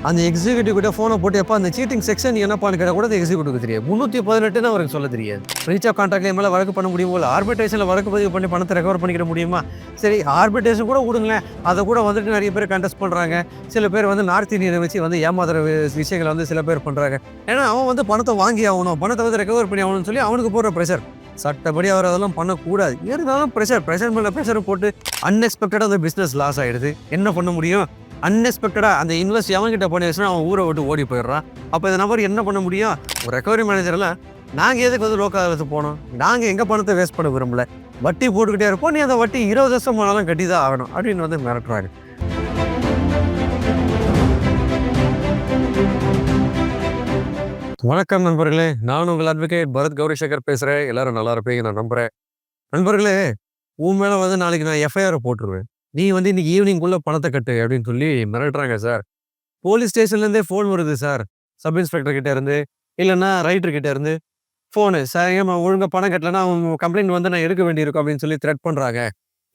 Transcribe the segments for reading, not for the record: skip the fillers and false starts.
அந்த எக்ஸிக்யூட்டிவ் கிட்ட ஃபோனை போட்டு எப்போ அந்த சீட்டிங் செக்ஷன் என்னப்பான்னு கேட்டால் கூட அந்த எக்ஸிக்யூட்டிவ் தெரியாது. 318 அவருக்கு சொல்ல தெரியாது. பிரீச் ஆஃப் கான்ட்ராக்ட்ல மேலே வழக்கு பண்ண முடியுமோ இல்லை ஆர்பிட்ரேஷனில் வழக்கு பதிவு பண்ணி பணத்தை ரெக்கவர் பண்ணிக்கிற முடியுமா? சரி, ஆர்பிட்ரேஷன் கூட விடுங்களேன், அதை கூட வந்துட்டு நிறைய பேர் கண்டெஸ்ட் பண்ணுறாங்க. சில பேர் வந்து நார்த் இந்தியனை வச்சு வந்து ஏமாத்துற விஷயங்களை வந்து சில பேர் பண்ணுறாங்க. ஏன்னா அவன் வந்து பணத்தை வாங்கி ஆகணும், பணத்தை வந்து ரெக்கவர் பண்ணி ஆகணும்னு சொல்லி அவனுக்கு போடுற ப்ரெஷர். சட்டப்படி அவர் அதெல்லாம் பண்ணக்கூடாது. இருந்தாலும் ப்ரெஷர் மேலே ப்ரெஷரை போட்டு அன்எக்ஸ்பெக்டடாக அந்த பிஸ்னஸ் லாஸ் ஆகிடுது. என்ன பண்ண முடியும்? அன்எக்ஸ்பெக்டடாக அந்த இன்வெஸ்ட் எவன்கிட்ட பண்ணி வச்சுன்னா அவன் ஊரை விட்டு ஓடி போயிடுறான். அப்போ இந்த நபர் என்ன பண்ண முடியும்? ஒரு ரெக்கவரி மேனேஜர்லாம் நாங்கள் எதுக்கு வந்து லோக்கல் அதாலத்துக்கு போனோம், நாங்கள் எங்கள் பணத்தை வேஸ்ட் பண்ண விரும்பல, வட்டி போட்டுக்கிட்டே இருப்போம், நீ அந்த வட்டி 20 வருஷம் போனாலும் கட்டி தான் ஆகணும் அப்படின்னு வந்து மிரட்டுறாங்க. வணக்கம் நண்பர்களே, நான் உங்கள் அட்வொகேட் பரத் கௌரிசேகர் பேசுகிறேன். எல்லாரும் நல்லா இருப்பீங்க நான் நம்புகிறேன். நண்பர்களே, உன் மேலே வந்து நாளைக்கு நான் எஃப்ஐஆர் போட்டுருவேன், நீ வந்து இன்னைக்கு ஈவினிங்குள்ளே பணத்தை கட்டு அப்படின்னு சொல்லி மிரட்டுறாங்க சார். போலீஸ் ஸ்டேஷன்லேருந்தே ஃபோன் வருது சார், சப் இன்ஸ்பெக்டர் கிட்டே இருந்து இல்லைன்னா ரைட்டர் கிட்டே இருந்து ஃபோனு, சார் ஏமா ஒழுங்காக பணம் கட்டலைன்னா அவங்க கம்ப்ளைண்ட் வந்து நான் எடுக்க வேண்டியிருக்கும் அப்படின்னு சொல்லி த்ரெட் பண்ணுறாங்க.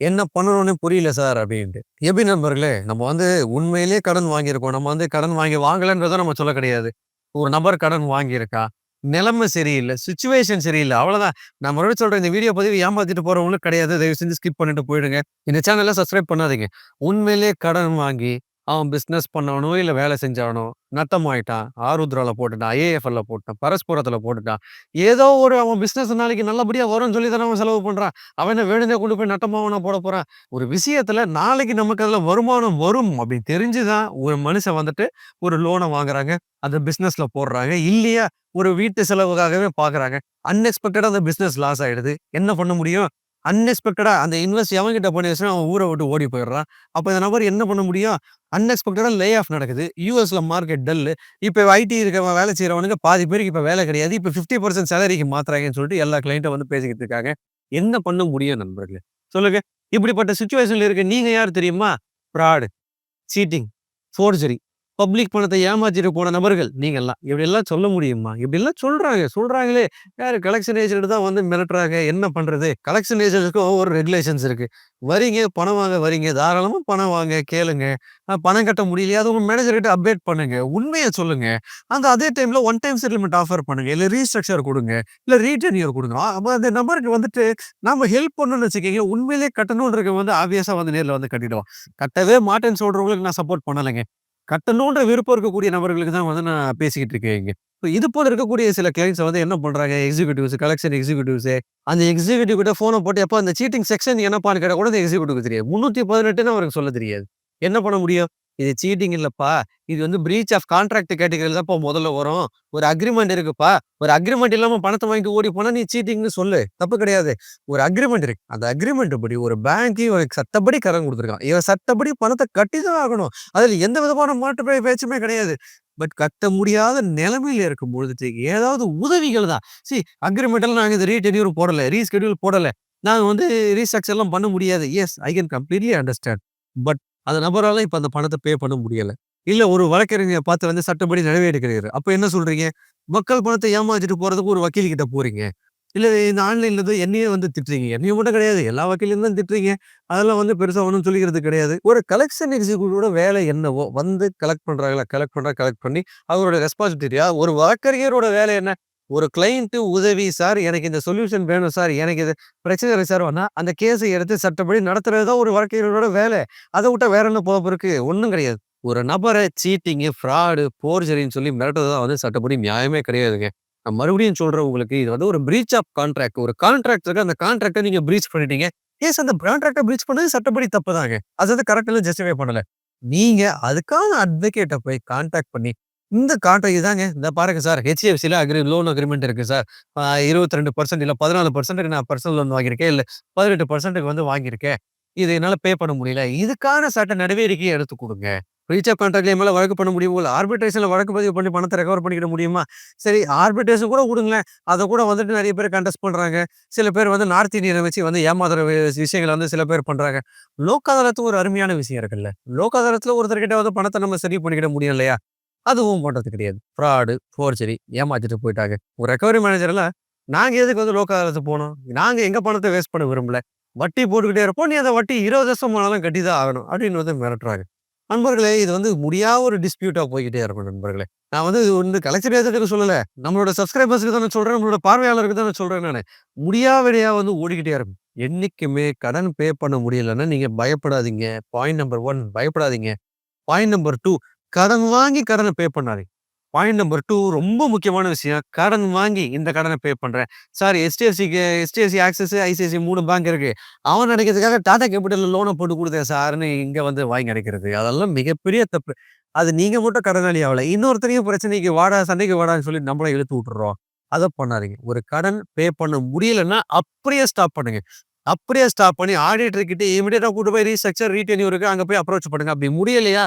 என்ன பண்ணணும்னு புரியல சார் அப்படின்ட்டு. எப்படி நண்பர்களே, நம்ம வந்து உண்மையிலேயே கடன் வாங்கியிருக்கோம், நம்ம வந்து கடன் வாங்கலைன்றதை நம்ம சொல்ல கிடையாது. ஒரு நபர் கடன் வாங்கியிருக்கா, நிலைமை சரியில்லை, சுச்சுவேஷன் சரியில்லை, அவ்வளோதான். நான் மறுபடியும் சொல்கிறேன், இந்த வீடியோ பதிவு ஏமாத்திட்டு போகிறவங்களுக்கு கிடையாது. தயவு செஞ்சு ஸ்கிப் பண்ணிட்டு போயிடுங்க. இந்த சேனலை சப்ஸ்கிரைப் பண்ணாதீங்க. உண்மையிலேயே கடன் வாங்கி அவன் பிஸ்னஸ் பண்ணவனோ இல்லை வேலை செஞ்சானோ நட்டமாயிட்டான், ஆருத்ராவில் போட்டுட்டான், ஐஏஎஃப்எல்ல போட்டான், பரஸ்புரத்தில் போட்டுட்டான், ஏதோ ஒரு அவன் பிஸ்னஸ் நாளைக்கு நல்லபடியாக வரும்னு சொல்லி தானே அவன் செலவு பண்ணுறான். அவன் என்ன வேணுதே கொண்டு போய் நட்டமாவனா போட போகிறான்? ஒரு விஷயத்தில் நாளைக்கு நமக்கு அதில் வருமானம் வரும் அப்படின்னு தெரிஞ்சுதான் ஒரு மனுஷன் வந்துட்டு ஒரு லோனை வாங்குறாங்க, அந்த பிஸ்னஸில் போடுறாங்க. இல்லையா ஒரு வீட்டு செலவுக்காகவே பார்க்குறாங்க. அன்எக்ஸ்பெக்டடாக அந்த பிஸ்னஸ் லாஸ் ஆகிடுது. என்ன பண்ண முடியும்? அன்எக்ஸ்பெக்டடாக அந்த இன்வெஸ்ட் எவன்கிட்ட பண்ணி வச்சுன்னா அவன் ஊரை விட்டு ஓடி போயிடுறான். அப்போ இந்த நபர் என்ன பண்ண முடியும்? அன்எக்ஸ்பெக்டடாக லே ஆஃப் நடக்குது. யூஎஸ்ல மார்க்கெட் டல்லு. இப்போ ஐடி இருக்கவன் வேலை செய்கிறவனுக்கு பாதி பேருக்கு இப்போ வேலை கிடையாது. இப்போ 50% சேலரிக்கு மாத்துறாங்கன்னு சொல்லிட்டு எல்லா கிளைண்ட்டும் வந்து பேசிக்கிட்டு இருக்காங்க. என்ன பண்ண முடியும் நண்பர்களே சொல்லுங்க? இப்படிப்பட்ட சுச்சுவேஷன்ல இருக்க நீங்க யார் தெரியுமா? ஃப்ராடு, சீட்டிங், ஃபோர்ஜரி, பப்ளிக் பணத்தை ஏமாத்திட்டு போன நபர்கள் நீங்கெல்லாம். இப்படியெல்லாம் சொல்ல முடியுமா? இப்படிலாம் சொல்றாங்களே. யாரு? கலெக்ஷன் ஏஜென்ட் தான் வந்து மிரட்டுறாங்க. என்ன பண்றது? கலெக்ஷன் ஏஜென்ட்ஸ்க்கும் ஒரு ரெகுலேஷன்ஸ் இருக்கு. வரீங்க, பணம் வாங்க வரீங்க, தாராளமா பணம் வாங்க, கேளுங்க. பணம் கட்ட முடியலையா அது உங்க மேனேஜர் கிட்ட அப்டேட் பண்ணுங்க, உண்மையை சொல்லுங்க. அதே டைம்ல ஒன் டைம் செட்டில்மெண்ட் ஆஃபர் பண்ணுங்க, இல்ல ரீஸ்ட்ரக்சர் கொடுங்க, இல்ல ரீடென்யூர் கொடுங்க. அப்ப அந்த நபருக்கு வந்துட்டு நாம ஹெல்ப் பண்ணணும்னு வச்சுக்கோங்க. உண்மையிலேயே கட்டணும்ன்றது வந்து ஆப்வியஸா வந்து நேரில் வந்து கட்டிடுவோம். கட்டவே மாட்டேன்னு சொல்றவங்களுக்கு நான் சப்போர்ட் பண்ணலைங்க. கட்டணுன்ற விருப்பம் இருக்கக்கூடிய நபர்களுக்கு தான் வந்து நான் பேசிக்கிட்டு இருக்கேன் இங்க. இது போல இருக்கக்கூடிய சில கிளைண்ட்ஸ் வந்து என்ன பண்றாங்க, எக்ஸிக்யூட்டிவ்ஸ், கலெக்ஷன் எக்ஸிக்யூட்டிவ்ஸ் அந்த எக்ஸிக்யூட்டிவ் கிட்ட ஃபோனை போட்டு எப்போ அந்த சீட்டிங் செக்ஷன் என்னப்பான்னு கேட்டால் கூட அந்த எக்ஸிக்யூட்டிவ் தெரியாது. 318 அவருக்கு சொல்ல தெரியாது. என்ன பண்ண முடியும்? இது சீட்டிங் இல்லப்பா, இது வந்து பிரீச் ஆஃப் கான்ட்ராக்ட் கேட்டகரியில் தான் முதல்ல வரும். ஒரு அக்ரிமெண்ட் இருக்குப்பா, ஒரு அக்ரிமெண்ட் இல்லாம பணத்தை வாங்கி ஓடி போனா நீ சீட்டிங்னு சொல்லு, தப்பு கிடையாது. ஒரு அக்ரிமெண்ட் இருக்கு, அந்த அக்ரிமெண்ட் படி ஒரு பேங்க் இவனுக்கு சட்டப்படி கடன் கொடுத்துருக்கான், இவன் சட்டப்படி பணத்தை கட்டி தான் ஆகணும். அதுல எந்த விதமான மாற்று பேச்சுமே கிடையாது. பட் கட்ட முடியாத நிலைமையில இருக்கும் பொழுது ஏதாவது உதவிகள் தான். சி, அக்ரிமெண்ட் எல்லாம் நாங்க இந்த ரீடென்யூர் போடல, ரீஸ்கெடியூல் போடல, நாங்க வந்து ரீஸ்ட்ரக்சர் எல்லாம் பண்ண முடியாது. Yes, I can completely understand. But அந்த நபரால இப்ப அந்த பணத்தை பே பண்ண முடியல. இல்ல ஒரு வழக்கறிஞரை பார்த்து வந்து சட்டப்படி நடவடிக்கிறாரு. அப்ப என்ன சொல்றீங்க? மக்கள் பணத்தை ஏமாத்திட்டு போறதுக்கு ஒரு வக்கீல் கிட்ட போறீங்க. இல்ல இந்த ஆன்லைன்ல இருந்து என்னையே வந்து திட்டுறீங்க. என்னையும் மட்டும் கிடையாது, எல்லா வக்கீலையும் தான் திட்டுறீங்க. அதெல்லாம் வந்து பெருசா ஒண்ணும் சொல்லிக்கிறது கிடையாது. ஒரு கலெக்ஷன் எக்ஸிக்யூட்டிவோட வேலை என்னவோ வந்து கலெக்ட் பண்றாங்களா, கலெக்ட் பண்ணி அவரோட ரெஸ்பான்சிபிலிட்டியா. ஒரு வழக்கறிஞரோட வேலை என்ன? ஒரு கிளையண்ட் உதவி, சார் எனக்கு இந்த சொல்யூஷன் வேணும் சார், எனக்கு இது பிரச்சனை இருக்கு சார், அந்த கேஸை எடுத்து சட்டப்படி நடத்துறது தான் ஒரு வழக்கறிஞரோட வேலை. அதை விட்டா வேற என்ன போக இருக்கு? ஒன்றும் கிடையாது. ஒரு நபரை சீட்டிங்கு, ஃப்ராடு, போர்ஜரின்னு சொல்லி மிரட்டுறது தான் வந்து சட்டப்படி நியாயமே கிடையாதுங்க. நான் மறுபடியும் சொல்றேன் உங்களுக்கு, இது வந்து ஒரு பிரீச் ஆஃப் கான்ட்ராக்ட். ஒரு கான்ட்ராக்ட் இருக்கு, அந்த கான்ட்ராக்டை நீங்க பிரீச் பண்ணிட்டீங்க. எஸ், அந்த கான்ட்ராக்டை பிரீச் பண்ணது சட்டப்படி தப்பு தாங்க. அது வந்து கரெக்டாக ஜஸ்டிஃபை பண்ணல. நீங்க அதுக்கான அட்வொகேட்டை போய் கான்டாக்ட் பண்ணி இந்த கான்ட்ராக்ட் இதாங்க, இந்த பாருங்க சார், ஹெச்டிஎஃப்சில லோன் அக்ரிமெண்ட் இருக்கு சார், 22% இல்ல 14% நான் பர்சனல் லோன் வாங்கியிருக்கேன், இல்ல 18% வந்து வாங்கியிருக்கேன், இது என்னால பே பண்ண முடியல, இதுக்கான சட்ட நடவடிக்கையை எடுத்து கொடுங்க. பிரீச் ஆஃப் கான்ட்ராக்ட்ல மேல வழக்கு பண்ண முடியுமோ, இல்ல ஆர்பிட்ரேஷன்ல வழக்கு பதிவு பண்ணி பணத்தை ரெக்கவர் பண்ணிக்கிட முடியுமா? சரி, ஆர்பிட்ரேஷன் கூட விடுங்களேன், அதை கூட வந்துட்டு நிறைய பேர் கண்டெஸ்ட் பண்றாங்க. சில பேர் வந்து நார்த் இந்தியனை வச்சு வந்து ஏமாத்துற விஷயங்களை வந்து சில பேர் பண்றாங்க. லோக் அதாலத்து ஒரு அருமையான விஷயம் இருக்குல்ல. லோக் அதாலத்துல ஒருத்தர்கிட்ட வந்து பணத்தை நம்ம சரி பண்ணிக்கிட முடியும் இல்லையா? அதுவும் பண்றது கிடையாது. ஃப்ராடு, ஃபோர்ஜரி, ஏமாத்திட்டு போயிட்டாங்க. ஒரு ரெக்கவரி மேனேஜர்லாம் நாங்க எதுக்கு வந்து லோக் அதாலத்துக்கு போனோம், நாங்க எங்க பணத்தை வேஸ்ட் பண்ண விரும்பல, வட்டி போட்டுக்கிட்டே இருப்போம், நீ அந்த வட்டி 20 வருஷம் போனாலும் கட்டி தான் ஆகணும் அப்படின்னு வந்து மிரட்டுறாங்க. நண்பர்களே, இது வந்து முடியாத ஒரு டிஸ்பியூட்டா போய்க்கிட்டே இருக்கும் நண்பர்களே. நான் வந்து இது வந்து கலெக்டர் ஏத்துக்குன்னு சொல்லல. நம்மளோட சப்ஸ்கிரைபர்ஸ்க்கு தானே சொல்றேன். நம்மளோட பார்வையாளருக்கு தானே சொல்றேன் நானு. முடியாவிடையா வந்து ஓடிக்கிட்டே இருக்கும். என்னைக்குமே கடன் பே பண்ண முடியலன்னா, நீங்க பயப்படாதீங்க. பாயிண்ட் நம்பர் 1 பயப்படாதீங்க. பாயிண்ட் நம்பர் 2 கடன் வாங்கி கடன பே பண்ணாதீங்க. பாயிண்ட் நம்பர் 2 ரொம்ப முக்கியமான விஷயம். கடன் வாங்கி இந்த கடன பே பண்றேன். Sir HDFC axis, ICICI 3 bank இருக்கு. அவன் அடைக்கிறதுக்காக டாடா கேபிட்டல்ல லோன போட்டு குடுத்தேன் சார்ன்னு இங்க வந்து வாங்கி அடைக்கிறது. அதெல்லாம் மிகப்பெரிய தப்பு. அது நீங்க மட்டும் கடனாளி ஆவல. இன்னொருத்தரையும் பிரச்சனைக்கு வாடா, சண்டைக்கு வாடான்னு சொல்லி நம்மள இழுத்து விட்டுர்றோம். அத பண்ணாதீங்க. ஒரு கடன் பே பண்ண முடியலன்னா, அப்படியே ஸ்டாப் பண்ணுங்க. அப்படியே ஸ்டாப் பண்ணி ஆடிட்டர் கிட்ட இமிடியேட்டா கூட்டு போய் ரீஸ்ட்ரக்சர், ரீடென்யூர்க்கு அங்க போய் அப்ரோச் பண்ணுங்க. அப்படி முடியலையா,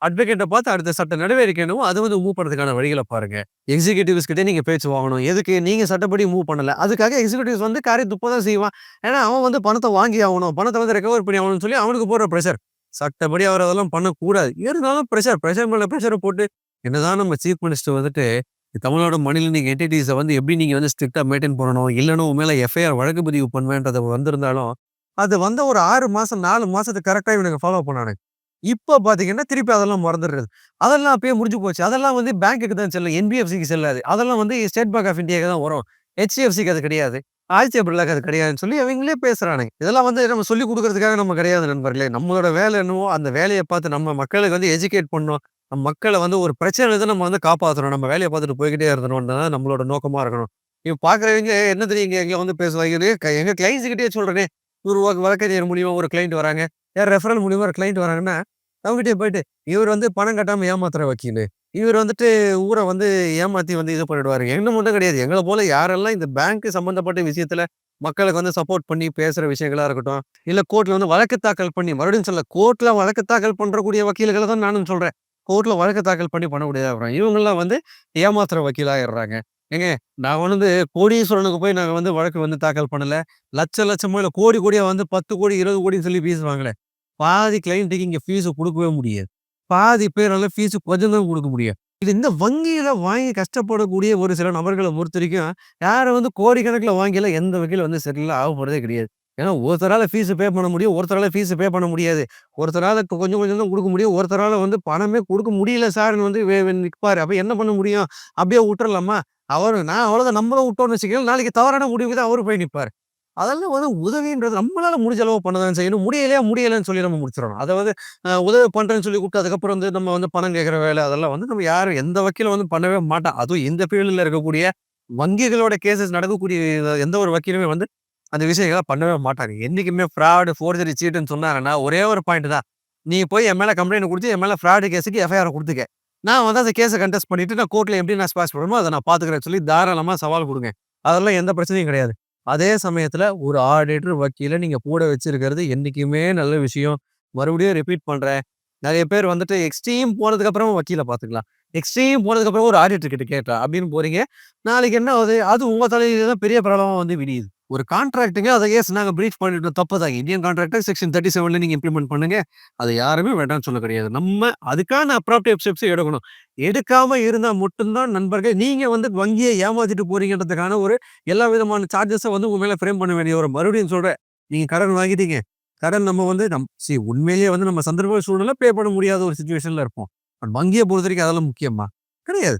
அட்வொகேட்ட பார்த்து அடுத்த சட்ட நடவடிக்கை என்னவோ அது வந்து மூவ் பண்றதுக்கான வழிகள பாருங்க. எக்ஸிக்யூட்டிவ்ஸ் கிட்ட நீங்க பேச்சு வாங்கணும். எதுக்கு? நீங்க சட்டப்படி மூவ் பண்ணல. அதுக்காக எக்ஸிக்யூட்டிவ்ஸ் வந்து காரிய துப்ப தான் செய்வான். ஏன்னா, அவன் வந்து பணத்த வாங்கி ஆவணும். பணத்த வந்து ரெக்கவர் பண்ணி ஆவணும்னு சொல்லி அவனுக்கு போடுற பிரஷர். சட்டப்படி அவர் அதெல்லாம் பண்ணக்கூடாது. இருந்தாலும் பிரஷர் மேல பிரஷர போட்டு என்னதான் நம்ம சீஃப் மினிஸ்டர் வந்துட்டு தமிழ்நாடு மாநில நீங்க என்டிட்டீஸ வந்து எப்படி நீங்க வந்து ஸ்ட்ரிக்ட்டா மெயின்டெயின் பண்ணணும். இல்லன்னா உன் மேல எஃப்ஐஆர் வழக்கு பதிவு பண்ணுவேன்றத வந்திருந்தாலும், அது வந்த ஒரு 6 மாசம், 4 மாசத்துக்கு கரெக்ட்டா இவனுங்க ஃபாலோ பண்ணானுங்க. இப்ப பாத்தீங்கன்னா, திருப்பி அதெல்லாம் மறந்துடுறது. அதெல்லாம் அப்பயே முடிஞ்சு போச்சு. அதெல்லாம் வந்து பேங்க்குக்கு தான் செல்லும். என்பிஎஃப்சிக்கு செல்லாது. அதெல்லாம் வந்து ஸ்டேட் பேங்க் ஆஃப் இந்தியாக்கு தான் வரும். ஹெச்டிஎஃப்சிக்கு அது கிடையாது. ஆதித்ய பிர்லாக்கு அது கிடையாதுன்னு சொல்லி அவங்களே பேசுறானுங்க. இதெல்லாம் வந்து நம்ம சொல்லிக் குடுக்குறதுக்காக நம்ம கிடையாது நண்பர்களே. நம்மளோட வேலை என்னவோ அந்த வேலைய பார்த்து நம்ம மக்களுக்கு வந்து எஜுகேட் பண்ணணும். நம்ம மக்கள வந்து ஒரு பிரச்சனையிலருந்து நம்ம வந்து காப்பாத்தணும். நம்ம வேலைய பார்த்துட்டு போய்க்கிட்டே இருந்தணும்னு தான் நம்மளோட நோக்கமா இருக்கணும். இப்ப பார்க்குறவங்க என்ன தெரியுங்க எங்க வந்து பேசுவாங்க. எங்க கிளையண்ட்ஸ் கிட்டயே சொல்றேனே. ஒரு வழக்கறிஞர் மூலியமா ஒரு கிளையண்ட் வராங்க. ரெஃபரல் மூலியமா ஒரு கிளையண்ட் வராங்கன்னா, அவங்ககிட்டயே போயிட்டு, இவரு வந்து பணம் கட்டாம ஏமாத்துற வக்கீலு. இவரு வந்துட்டு ஊர வந்து ஏமாத்தி வந்து இது பண்ணிடுவாரு. என்ன மட்டும் கிடையாது. எங்கள போல யாரெல்லாம் இந்த பேங்க் சம்பந்தப்பட்ட விஷயத்துல மக்களுக்கு வந்து சப்போர்ட் பண்ணி பேசுற விஷயங்களா இருக்கட்டும், இல்ல கோர்ட்ல வந்து வழக்கு தாக்கல் பண்ணி மறுபடியும் சொல்லல. கோர்ட்ல வழக்கு தாக்கல் பண்றக்கூடிய வக்கீல்கள தான் நானும் சொல்றேன். கோர்ட்ல வழக்கு தாக்கல் பண்ணி பண்ணக்கூடியதா இருக்கிறாங்க. இவங்கலாம் வந்து ஏமாத்துற வக்கீலா ஆயிடுறாங்க. ஏங்க நான் வந்து கோடீஸ்வரனுக்கு போய் நாங்க வந்து வழக்கு வந்து தாக்கல் பண்ணல. லட்சமா இல்ல கோடி கோடியா வந்து 10 கோடி, 20 கோடின்னு சொல்லி ஃபீஸ் வாங்கல. பாதி கிளையன்ட்டுக்கு இங்க ஃபீஸ குடுக்கவே முடியாது. பாதி பேரால ஃபீஸ் கொஞ்சம் தான் குடுக்க முடியும். இது இந்த வங்கியில வாங்கி கஷ்டப்படக்கூடிய ஒரு சில நபர்கள பொறுத்தவரைக்கும், யார வந்து கோடிக்கணக்குல வாங்கிலாம் எந்த வகையில வந்து செட்டில் ஆகப்போறதே கிடையாது. ஏன்னா ஒருத்தரால ஃபீஸ் பே பண்ண முடியும். ஒருத்தரால ஃபீஸ் பே பண்ண முடியாது. ஒருத்தரால கொஞ்சம் கொஞ்சம் தான் குடுக்க முடியும். ஒருத்தரால வந்து பணமே குடுக்க முடியல சார்ன்னு வந்து நிப்பாரு. அப்ப என்ன பண்ண முடியும்? அப்படியே விட்டுறலாமா? நான் அவ்வளோதான் நம்மளும் விட்டோம்னு வச்சுக்கங்களேன், நாளைக்கு தவறான முடிவுக்கு தான் அவரு போய் நிப்பாரு. அதெல்லாம் வந்து உதவின்றது நம்மளால முடிஞ்ச அளவு பண்ண தான் செய்யணும். முடியலன்னு சொல்லி நம்ம முடிச்சிடணும். அத வந்து உதவி பண்றேன்னு சொல்லி கூப்பிட்டு அதுக்கப்புறம் வந்து நம்ம வந்து பணம் கேட்கிற வேலை அதெல்லாம் வந்து நம்ம யாரும் எந்த வக்கீலும் வந்து பண்ணவே மாட்டான். அதுவும் இந்த ஃபீல்டுல இருக்கக்கூடிய வங்கிகளோட கேஸஸ் நடக்கக்கூடிய எந்த ஒரு வக்கீலுமே வந்து அந்த விஷயங்கள பண்ணவே மாட்டாங்க. என்னைக்குமே ஃப்ராட், ஃபோர்ஜரி, சீட்டுன்னு சொன்னாங்கன்னா ஒரே ஒரு பாயிண்ட் தான். நீ போய் என் மேல கம்ப்ளைண்ட் குடுத்து என் மேல ஃப்ராட் கேஸுக்கு எஃப்ஐஆர் குடுத்துக்க. நான் வந்து அந்த கேஸ கன்டெஸ்ட் பண்ணிட்டு நான் கோர்ட்ல எப்படி நான் ஸ்குவாஷ் பண்ணணுமோ அத நான் பார்த்துக்கிறேன்னு சொல்லி தாராளமா சவால் குடுங்க. அதெல்லாம் எந்த பிரச்சனையும் கிடையாது. அதே சமயத்துல ஒரு ஆடிட்டர், வக்கீல நீங்க கூட வச்சிருக்கிறது என்னைக்குமே நல்ல விஷயம். மறுபடியும் ரிப்பீட் பண்றேன். நெறைய பேர் வந்துட்டு எக்ஸ்ட்ரீம் போனதுக்கு அப்புறமா வக்கீல பார்த்துக்கலாம். எக்ஸ்ட்ரீம் போனதுக்கு அப்புறம் ஒரு ஆடிட்டர் கிட்ட கேட்கலாம் அப்படின்னு போறீங்க. நாளைக்கு என்ன ஆகுது? அது உங்க தலையில தான் பெரிய ப்ராப்ளமா வந்து விடியுது. ஒரு கான்ட்ராக்ட்ங்க அத எஸ் நாங்க பிரீச் பண்ணிட்டோம் தப்புதாங்க. இந்தியன் கான்ட்ராக்ட்ட செக்ஷன் 37ல நீங்க இம்ப்ளிமெண்ட் பண்ணுங்க. அத யாருமே வேண்டாம்னு சொல்ல கிடையாது. நம்ம அதுக்கான அப்ராப்ரியேட் ஸ்டெப்ஸ் எடுக்கணும். எடுக்காம இருந்தா மட்டும் தான் நண்பர்களே, நீங்க வந்து வங்கிய ஏமாத்திட்டு போறீங்கன்றதுக்கான ஒரு எல்லா விதமான சார்ஜஸ வந்து உங்க மேல ஃப்ரேம் பண்ண வேண்டிய வரும். மறுபடியும் சொல்றேன். நீங்க கடன் வாங்கிட்டீங்க. கடன் நம்ம வந்து உண்மையிலேயே வந்து நம்ம சந்தர்ப்ப சூழ்நிலை பே பண்ண முடியாத ஒரு சிச்சுவேஷன்ல இருப்போம். வங்கிய பொறுத்தவரைக்கும் அதெல்லாம் முக்கியமா? கிடையாது.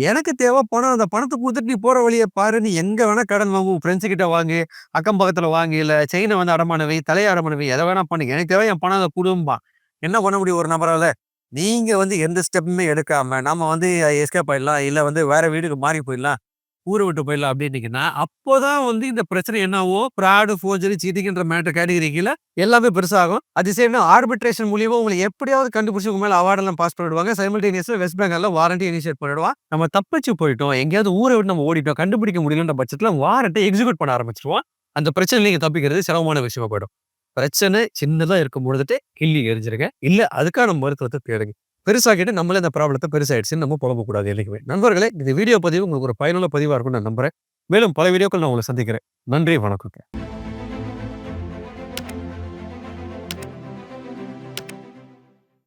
எனக்கு தேவை பணம். அந்த பணத்த குடுத்துட்டு நீ போற வழிய பாரு. நீ எங்க வேணா கடன் வாங்கு. உன் ஃப்ரெண்ட்ஸ் கிட்ட வாங்கு. அக்கம் பக்கத்துல வாங்கு. இல்ல செயின வந்து அடமானம் வை. தலைய அடமானம் வை. எத வேணா பண்ணு. எனக்கு தேவை என் பணம் அத குடும்பான். என்ன பண்ண முடியும் ஒரு நபரால? நீங்க வந்து எந்த ஸ்டெப்புமே எடுக்காம, நாம வந்து எஸ்கேப் ஆயிடலாம். இல்ல வந்து வேற வீட்டுக்கு மாறி போயிடலாம். ஊர விட்டு போயிடலாம் அப்டின்னீங்கன்னா, அப்போதான் வந்து இந்த பிரச்சனை என்னாவும் ஃப்ராடு, ஃபோர்ஜரி, சீட்டிங்ன்ற மேட்டர் கேட்டகரி கீழ எல்லாமே பெருசாகும். அது சேம் ஆர்பிட்ரேஷன் மூலியமா உங்கள எப்படியாவது கண்டுபிடிச்சு உங்க மேல அவார்ட் எல்லாம் பாஸ் பண்ணிடுவாங்க. சைமல்டேனியஸ்ல வெஸ்ட் பெங்கால்ல வாரண்டி இனிஷியேட் பண்ணிடுவான். நம்ம தப்பிச்சு போயிட்டோம். எங்கேயாவது ஊர விட்டு நம்ம ஓடிட்டோம். கண்டுபிடிக்க முடியலன்ற பட்சத்துல வாரண்ட்ட எக்ஸிக்யூட் பண்ண ஆரம்பிச்சுருவான். அந்த பிரச்சனையில நீங்க தப்பிக்கிறது சிரமமான விஷயமா போயிடும். பிரச்சனை சின்னதா இருக்கும் பொழுதுட்டு கிள்ளி எறிஞ்சிருங்க. இல்ல அதுக்கான மருத்துவத்த தேடுங்க. பெருசாக்கிட்டு நம்மளே அந்த ப்ராப்ளத்த பெருசாயிடுச்சுன்னு நம்ம புலம்பக்கூடாது என்னைக்குமே. நண்பர்களே, இந்த வீடியோ பதிவு உங்களுக்கு ஒரு பயனுள்ள பதிவா இருக்கும்னு நான் நம்புறேன். மேலும் பல வீடியோக்கள் நான் உங்கள சந்திக்கிறேன். நன்றி, வணக்கங்க.